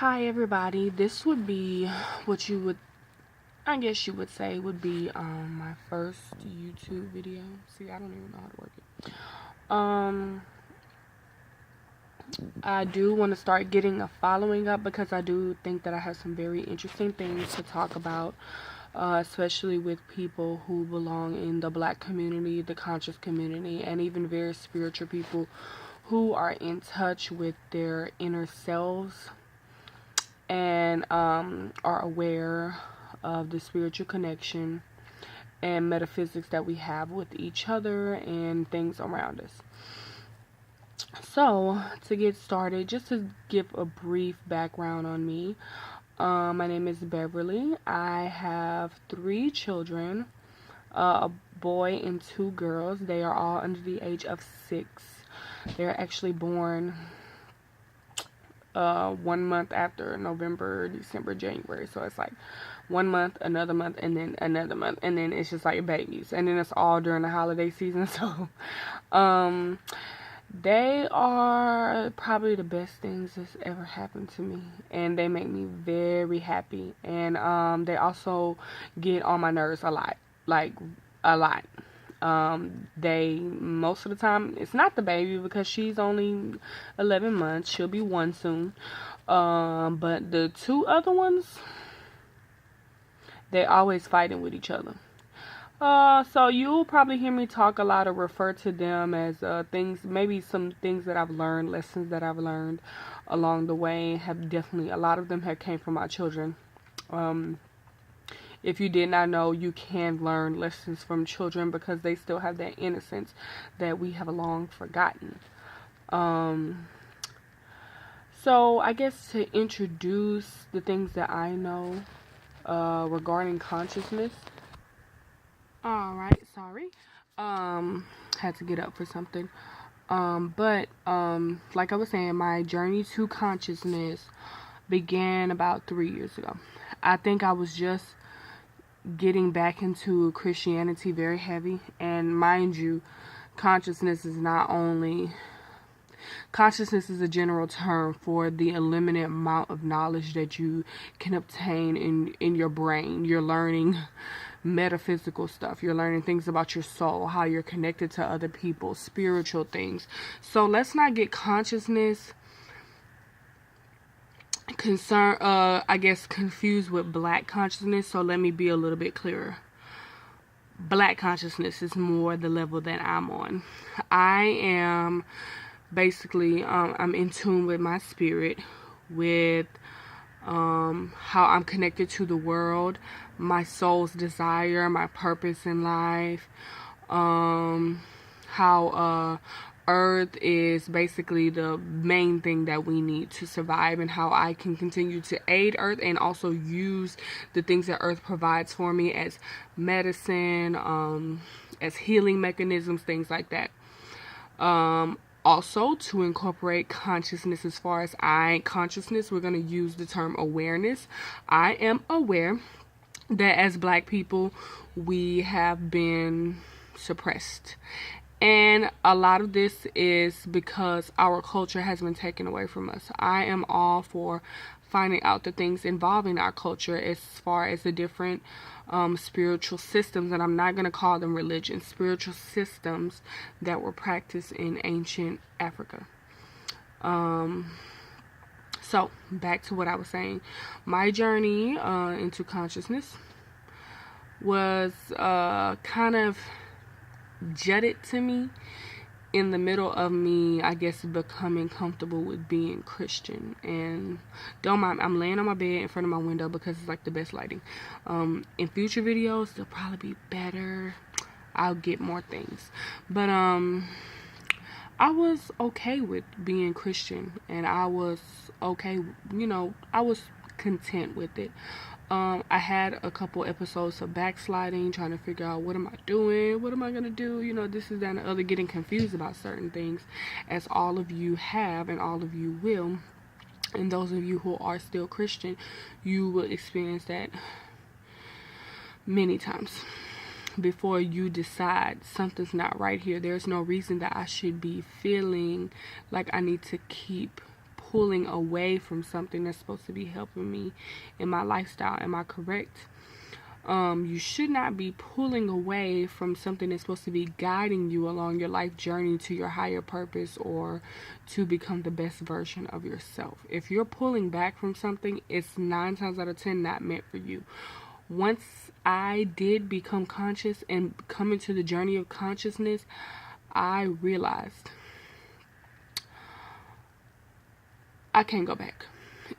Hi everybody, this would be what you would, I guess you would say would be my first YouTube video. See, I don't even know how to work it. I do want to start getting a following up because I do think that I have some very interesting things to talk about, especially with people who belong in the Black community, the conscious community, and even very spiritual people who are in touch with their inner selves and are aware of the spiritual connection and metaphysics that we have with each other and things around us. So, to get started, just to give a brief background on me, my name is Beverly. I have 3 children, a boy and 2 girls. They are all under the age of 6. They're actually born 1 month after November, December, January. So it's like 1 month, another month, and then another month, and then it's just like babies, and then it's all during the holiday season. So they are probably the best things that's ever happened to me, and they make me very happy. And they also get on my nerves a lot, like a lot. They, most of the time, it's not the baby because she's only 11 months. She'll be 1 soon. But the 2 other ones, they always fighting with each other. So you'll probably hear me talk a lot or refer to them as things, maybe some things that I've learned, lessons that I've learned along the way. Have definitely, a lot of them have came from my children. If you did not know, you can learn lessons from children because they still have that innocence that we have long forgotten. So I guess to introduce the things that I know regarding consciousness. Alright, sorry. Had to get up for something. But like I was saying, my journey to consciousness began about 3 years ago. I think I was just getting back into Christianity very heavy, and mind you, consciousness is a general term for the unlimited amount of knowledge that you can obtain in your brain. You're learning metaphysical stuff, you're learning things about your soul, how you're connected to other people, spiritual things. So let's not get consciousness confused with Black consciousness. So let me be a little bit clearer. Black consciousness is more the level that I'm on. I am basically I'm in tune with my spirit, with how I'm connected to the world, my soul's desire, my purpose in life, how Earth is basically the main thing that we need to survive, and how I can continue to aid Earth and also use the things that Earth provides for me as medicine, as healing mechanisms, things like that. Also, to incorporate consciousness, as far as consciousness, we're going to use the term awareness. I am aware that as Black people, we have been suppressed. And a lot of this is because our culture has been taken away from us. I am all for finding out the things involving our culture as far as the different spiritual systems, and I'm not going to call them religion, spiritual systems that were practiced in ancient Africa. So back to what I was saying. My journey into consciousness was kind of jutted to me in the middle of me, I guess, becoming comfortable with being Christian. And don't mind, I'm laying on my bed in front of my window because it's like the best lighting. In future videos, they'll probably be better. I'll get more things. But I was okay with being Christian, and I was okay, I was content with it. I had a couple episodes of backsliding, trying to figure out, what am I doing? What am I going to do? This is that and the other, getting confused about certain things, as all of you have and all of you will. And those of you who are still Christian, you will experience that many times before you decide something's not right here. There's no reason that I should be feeling like I need to keep pulling away from something that's supposed to be helping me in my lifestyle. Am I correct? You should not be pulling away from something that's supposed to be guiding you along your life journey to your higher purpose or to become the best version of yourself. If you're pulling back from something, it's 9 times out of 10 not meant for you. Once I did become conscious and come into the journey of consciousness, I realized I can't go back.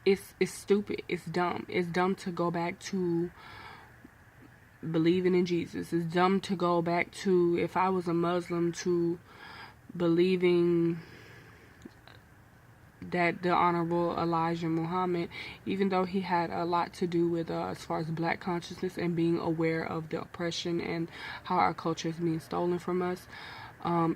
It's stupid. It's dumb. It's dumb to go back to believing in Jesus. It's dumb to go back to, if I was a Muslim, to believing that the Honorable Elijah Muhammad, even though he had a lot to do with as far as black consciousness and being aware of the oppression and how our culture is being stolen from us,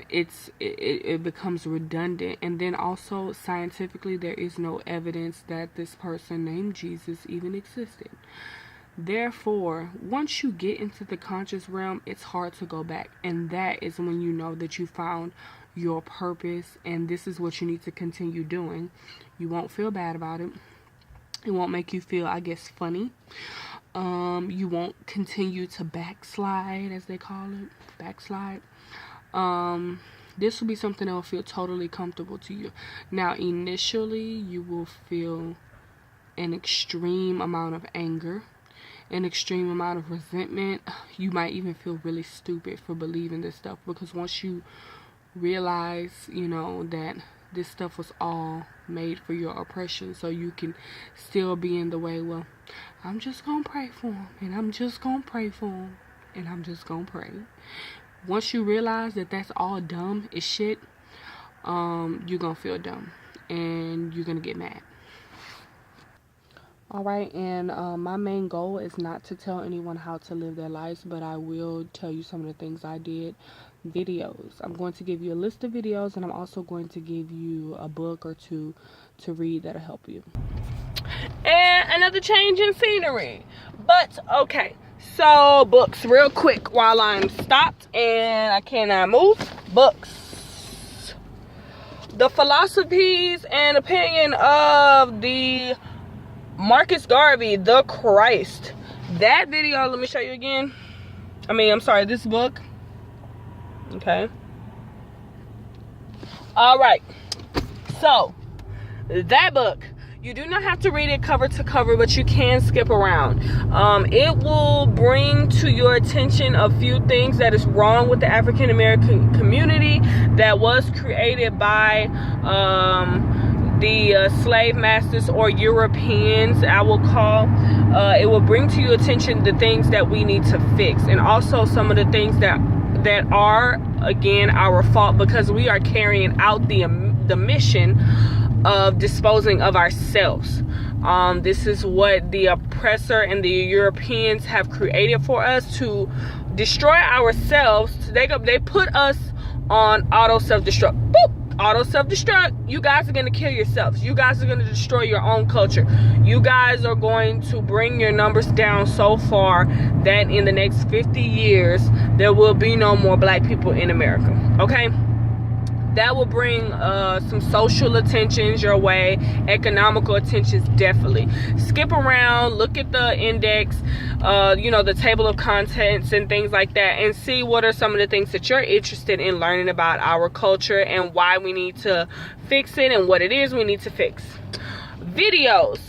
it becomes redundant. And then also scientifically, there is no evidence that this person named Jesus even existed. Therefore, once you get into the conscious realm, it's hard to go back. And that is when you know that you found your purpose and this is what you need to continue doing. You won't feel bad about it. It won't make you feel, I guess, funny. You won't continue to backslide, as they call it. Backslide. This will be something that will feel totally comfortable to you. Now, initially, you will feel an extreme amount of anger, an extreme amount of resentment. You might even feel really stupid for believing this stuff, because once you realize, that this stuff was all made for your oppression, so you can still be in the way, well, I'm just gonna pray for him, and I'm just gonna pray for him, and I'm just gonna pray. Once you realize that that's all dumb as shit, you're gonna feel dumb, and you're gonna get mad. Alright, and my main goal is not to tell anyone how to live their lives, but I will tell you some of the things I did. Videos. I'm going to give you a list of videos, and I'm also going to give you a book or two to read that'll help you. And another change in scenery. But, okay, so books, real quick, while I'm stopped and I cannot move. Books. The Philosophies and Opinion of the Marcus Garvey, the Christ. That video, let me show you again. This book. Okay. Alright. So, that book, you do not have to read it cover to cover, but you can skip around. It will bring to your attention a few things that is wrong with the African American community that was created by the slave masters, or Europeans, I will call. It will bring to your attention the things that we need to fix, and also some of the things that are, again, our fault, because we are carrying out the mission of disposing of ourselves. This is what the oppressor and the Europeans have created for us, to destroy ourselves. They put us on auto self-destruct. Boop! Auto self-destruct. You guys are going to kill yourselves. You guys are going to destroy your own culture. You guys are going to bring your numbers down so far that in the next 50 years there will be no more black people in America. Okay? That will bring some social attentions your way, economical attentions, definitely. Skip around, look at the index, the table of contents and things like that, and see what are some of the things that you're interested in learning about our culture and why we need to fix it and what it is we need to fix. Videos.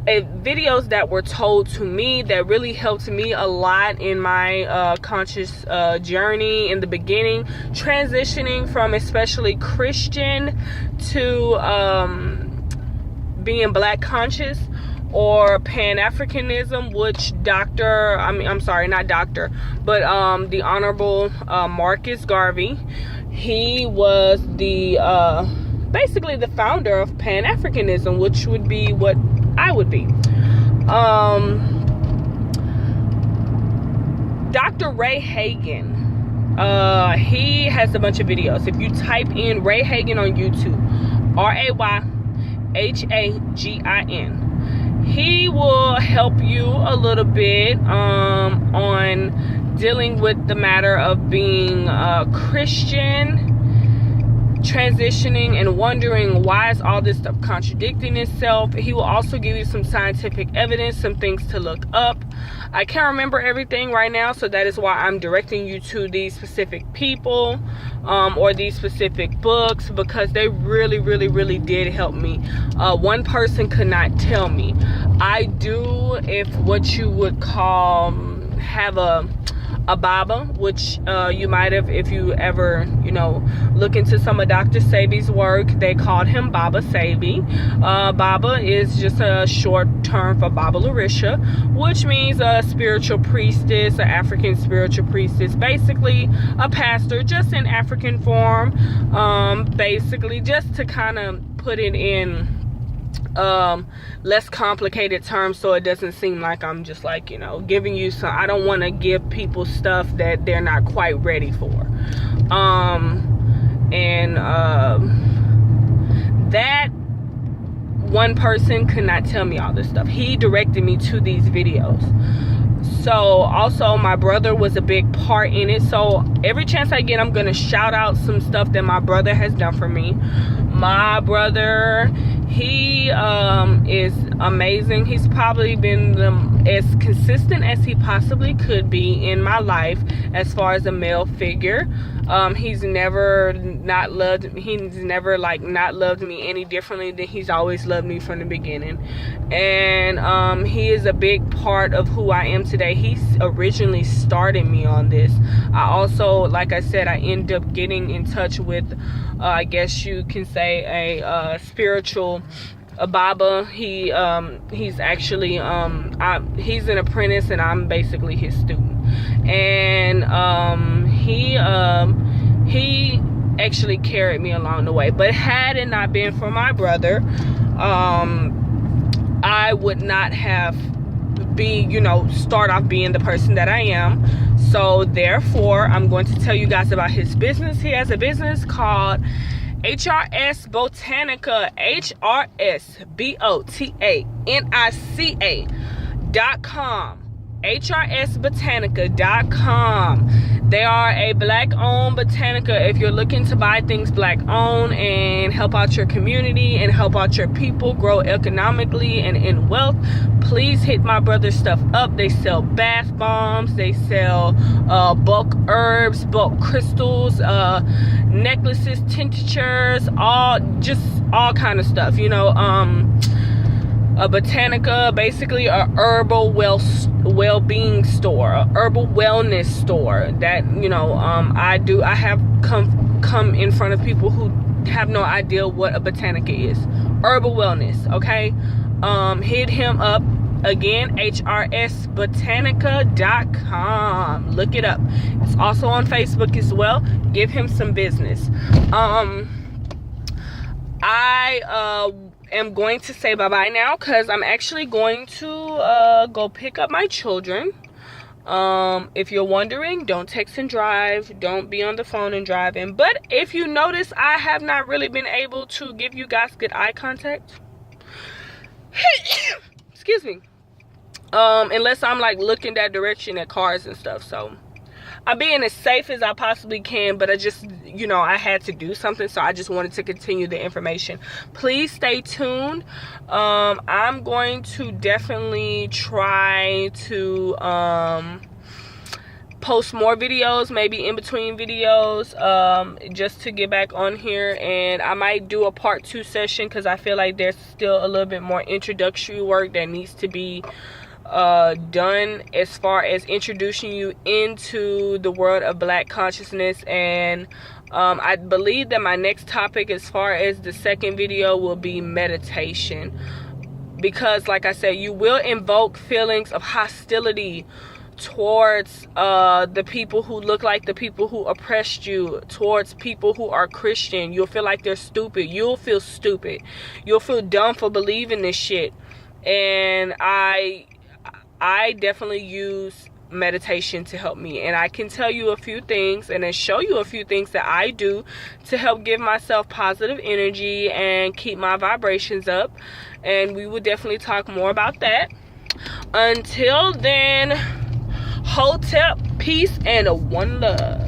Videos that were told to me that really helped me a lot in my conscious journey in the beginning, transitioning from especially Christian to being black conscious or Pan-Africanism, which the Honorable Marcus Garvey, he was the basically the founder of Pan-Africanism, which would be what I would be. Dr. Ray Hagen, he has a bunch of videos. If you type in Ray Hagen on YouTube, RayHagin, he will help you a little bit on dealing with the matter of being Christian transitioning and wondering why is all this stuff contradicting itself. He will also give you some scientific evidence, some things to look up. I can't remember everything right now, so that is why I'm directing you to these specific people or these specific books, because they really did help me. One person could not tell me. I do, if what you would call, have a Baba, which you might have, if you ever, you know, look into some of Dr. Sebi's work. They called him Baba Sebi. Baba is just a short term for Baba Larisha, which means a spiritual priestess, an African spiritual priestess, basically a pastor, just in African form. Basically, just to kind of put it in less complicated terms, so it doesn't seem like I'm just like, you know, giving you some. I don't want to give people stuff that they're not quite ready for. That one person could not tell me all this stuff. He directed me to these videos. So also my brother was a big part in it. So every chance I get, I'm going to shout out some stuff that my brother has done for me. My brother, he is amazing. He's probably been as consistent as he possibly could be in my life as far as a male figure. He's never not loved me any differently than he's always loved me from the beginning. And he is a big part of who I am today. He originally started me on this. I also, like I said, I end up getting in touch with I guess you can say a spiritual Baba. He's actually he's an apprentice and I'm basically his student. And he actually carried me along the way. But had it not been for my brother, I would not have start off being the person that I am. So therefore, I'm going to tell you guys about his business. He has a business called HRS Botanica, HRSBOTANICA.com. HRSbotanica.com. They are a black-owned botanica. If you're looking to buy things black-owned and help out your community and help out your people grow economically and in wealth, please hit my brother's stuff up. They sell bath bombs. They sell bulk herbs, bulk crystals, necklaces, tinctures, all kind of stuff. A botanica, basically a herbal well-being store, a herbal wellness store that I have come in front of people who have no idea what a botanica is. Herbal wellness, okay? Hit him up again, HRSbotanica.com. Look it up. It's also on Facebook as well. Give him some business. I'm going to say bye-bye now because I'm actually going to go pick up my children. If you're wondering, don't text and drive. Don't be on the phone and driving. But if you notice, I have not really been able to give you guys good eye contact. Excuse me. Unless I'm like looking that direction at cars and stuff. So I'm being as safe as I possibly can, but I just, I had to do something, so I just wanted to continue the information. Please stay tuned. I'm going to definitely try to post more videos, maybe in between videos, just to get back on here. And I might do a part 2 session because I feel like there's still a little bit more introductory work that needs to be done as far as introducing you into the world of black consciousness. And I believe that my next topic as far as the second video will be meditation, because like I said, you will invoke feelings of hostility towards the people who look like the people who oppressed you, towards people who are Christian. You'll feel like they're stupid. You'll feel stupid. You'll feel dumb for believing this shit. And I definitely use meditation to help me, and I can tell you a few things and then show you a few things that I do to help give myself positive energy and keep my vibrations up. And we will definitely talk more about that. Until then, Hotep, peace, and one love.